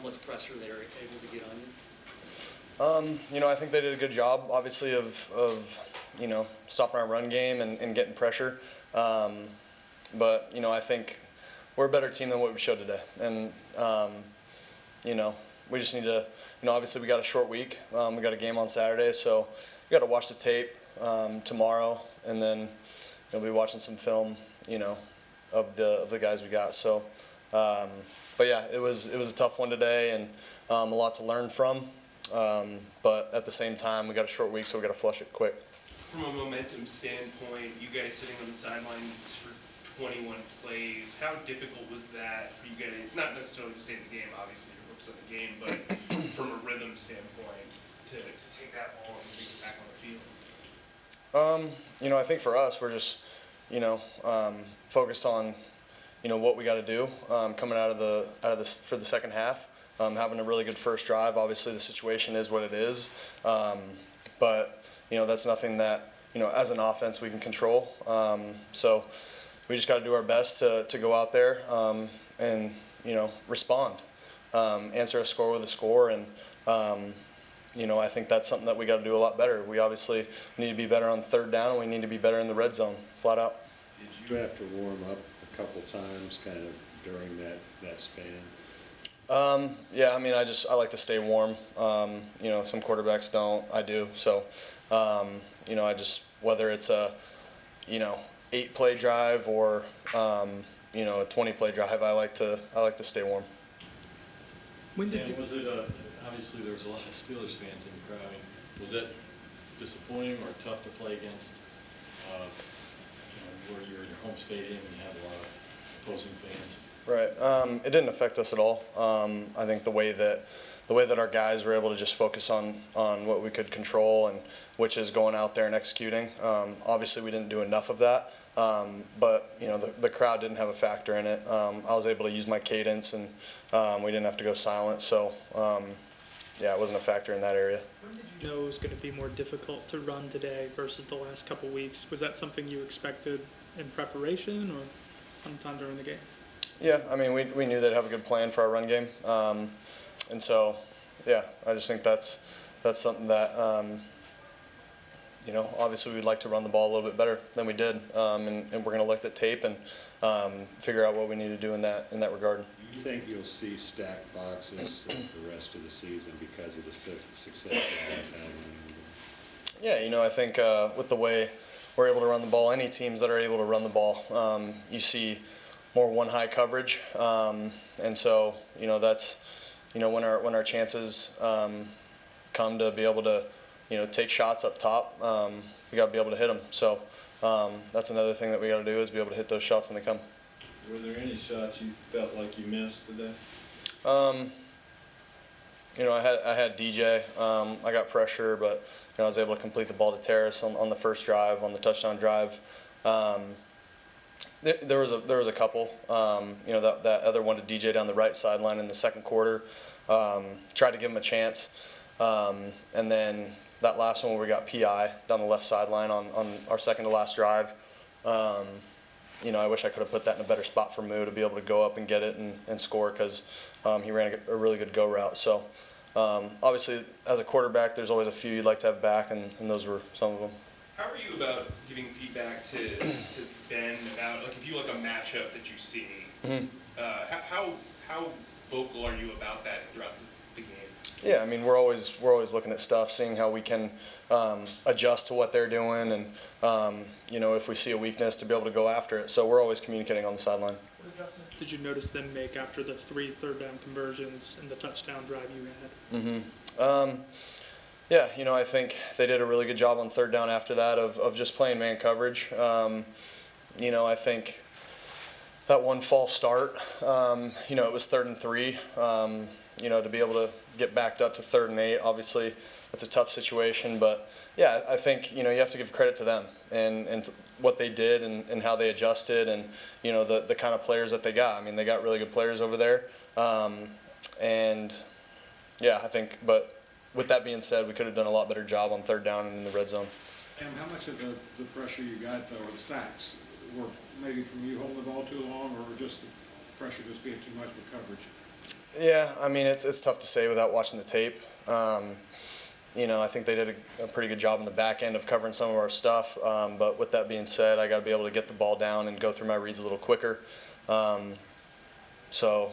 much pressure they were able to get on you? I think they did a good job, obviously, of stopping our run game and getting pressure. But I think we're a better team than what we showed today. And, we just need to, obviously we got a short week. We got a game on Saturday, so we got to watch the tape tomorrow, and then be watching some film, of the guys we got. So, but yeah, it was a tough one today, and a lot to learn from. But at the same time, we got a short week, so we got to flush it quick. From a momentum standpoint, you guys sitting on the sidelines for 21 plays, how difficult was that for you guys, not necessarily to stay in the game, obviously you're focused on the game, but from a rhythm standpoint, to take that ball and take it back on the field? I think for us, we're just, focused on, what we got to do coming out of this for the second half. Having a really good first drive. Obviously, the situation is what it is, but that's nothing that as an offense we can control. So we just got to do our best to go out there and respond, answer a score with a score, and I think that's something that we got to do a lot better. We obviously need to be better on third down, and we need to be better in the red zone, flat out. Did you have to warm up a couple times, kind of during that span? Yeah, I like to stay warm. Some quarterbacks don't. I do. So, whether it's a, 8-play drive or, a 20-play drive, I like to stay warm. Sam, was it obviously there was a lot of Steelers fans in the crowd. Was that disappointing or tough to play against, where you're in your home stadium and you have a lot of opposing fans? Right. It didn't affect us at all. I think the way that our guys were able to just focus on what we could control, and which is going out there and executing. Obviously, we didn't do enough of that, but the crowd didn't have a factor in it. I was able to use my cadence, and we didn't have to go silent. So, yeah, it wasn't a factor in that area. When did you know it was going to be more difficult to run today versus the last couple weeks? Was that something you expected in preparation or sometime during the game? Yeah, we knew they'd have a good plan for our run game, and so, yeah, I just think that's something that obviously we'd like to run the ball a little bit better than we did, and we're going to look at tape and figure out what we need to do in that regard. Do you think you'll see stacked boxes the rest of the season because of the success you have had? Yeah, I think with the way we're able to run the ball, any teams that are able to run the ball, you see more one-high coverage, and so that's when our chances come to be able to take shots up top, we got to be able to hit them. So that's another thing that we got to do, is be able to hit those shots when they come. Were there any shots you felt like you missed today? I had DJ. I got pressure, but I was able to complete the ball to Terrace on the first drive, on the touchdown drive. There was a couple. That other one to DJ down the right sideline in the second quarter. Tried to give him a chance, and then that last one where we got PI down the left sideline on our second to last drive. I wish I could have put that in a better spot for Moo to be able to go up and get it and score, because he ran a really good go route. So obviously, as a quarterback, there's always a few you'd like to have back, and those were some of them. How are you about giving feedback to Ben about, like, if you like a matchup that you see, how vocal are you about that throughout the game? Yeah, we're always looking at stuff, seeing how we can adjust to what they're doing, and if we see a weakness, to be able to go after it. So we're always communicating on the sideline. What adjustments did you notice them make after the 3 third-down conversions and the touchdown drive you had? Yeah, I think they did a really good job on third down after that of just playing man coverage. I think that one false start, it was 3rd and 3. To be able to get backed up to 3rd and 8, obviously that's a tough situation. But yeah, I think you have to give credit to them and what they did and how they adjusted, and the kind of players that they got. They got really good players over there, and yeah, I think. But with that being said, we could have done a lot better job on third down and in the red zone. Sam, how much of the pressure you got, though, or the sacks, were maybe from you holding the ball too long, or just the pressure just being too much with coverage? Yeah, I mean, it's tough to say without watching the tape. You know, I think they did a pretty good job on the back end of covering some of our stuff. But with that being said, I got to be able to get the ball down and go through my reads a little quicker. And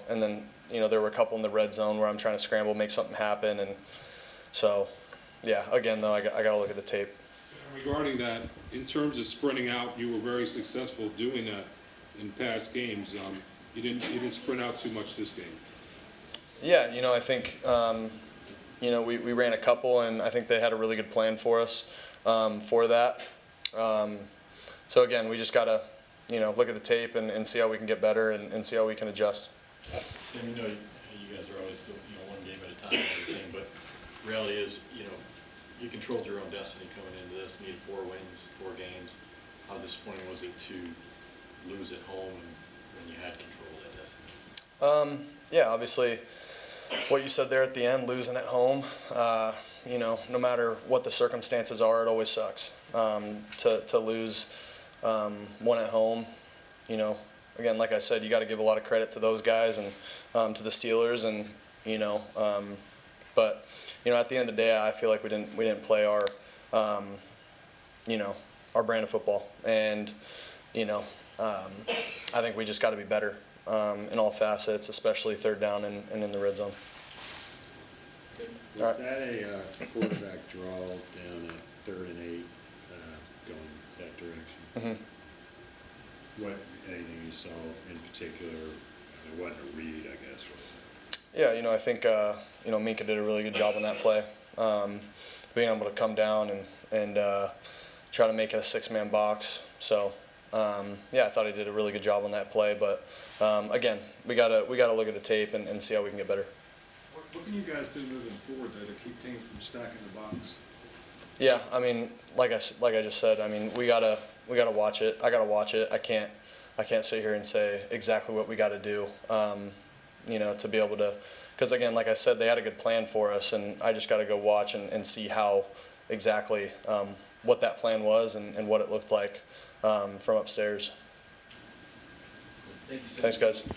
then, you know, there were a couple in the red zone where I'm trying to scramble, make something happen. And so, yeah, again, though, I got to look at the tape. So regarding that, in terms of sprinting out, you were very successful doing that in past games. You didn't sprint out too much this game. Yeah, you know, I think, you know, we ran a couple, and I think they had a really good plan for us for that. So, again, we just got to, you know, look at the tape and see how we can get better and see how we can adjust. Sam, you know, you guys are always, one game at a time and everything, but reality is, you controlled your own destiny coming into this, needed 4 wins, 4 games. How disappointing was it to lose at home when you had control of that destiny? Yeah, obviously, what you said there at the end, losing at home, you know, no matter what the circumstances are, it always sucks. To lose one at home, you know, again, like I said, you got to give a lot of credit to those guys and to the Steelers, and but you know, at the end of the day, I feel like we didn't play our you know, our brand of football, and you know, I think we just got to be better in all facets, especially third down and in the red zone. Was that a quarterback draw down at 3rd and 8, going that direction? Mm-hmm. Anything you saw in particular? It wasn't a read, I guess, was it? Yeah, you know, I think you know, Minka did a really good job on that play, being able to come down and try to make it a 6-man box. So yeah, I thought he did a really good job on that play. But again, we gotta look at the tape and see how we can get better. What can you guys do moving forward, though, to keep teams from stacking the box? Yeah, I mean, like I just said, I mean, we gotta watch it. I gotta watch it. I can't sit here and say exactly what we got to do. You know, to be able to, because again, like I said, they had a good plan for us, and I just got to go watch and see how exactly what that plan was and what it looked like from upstairs. Thank you so Thanks, guys.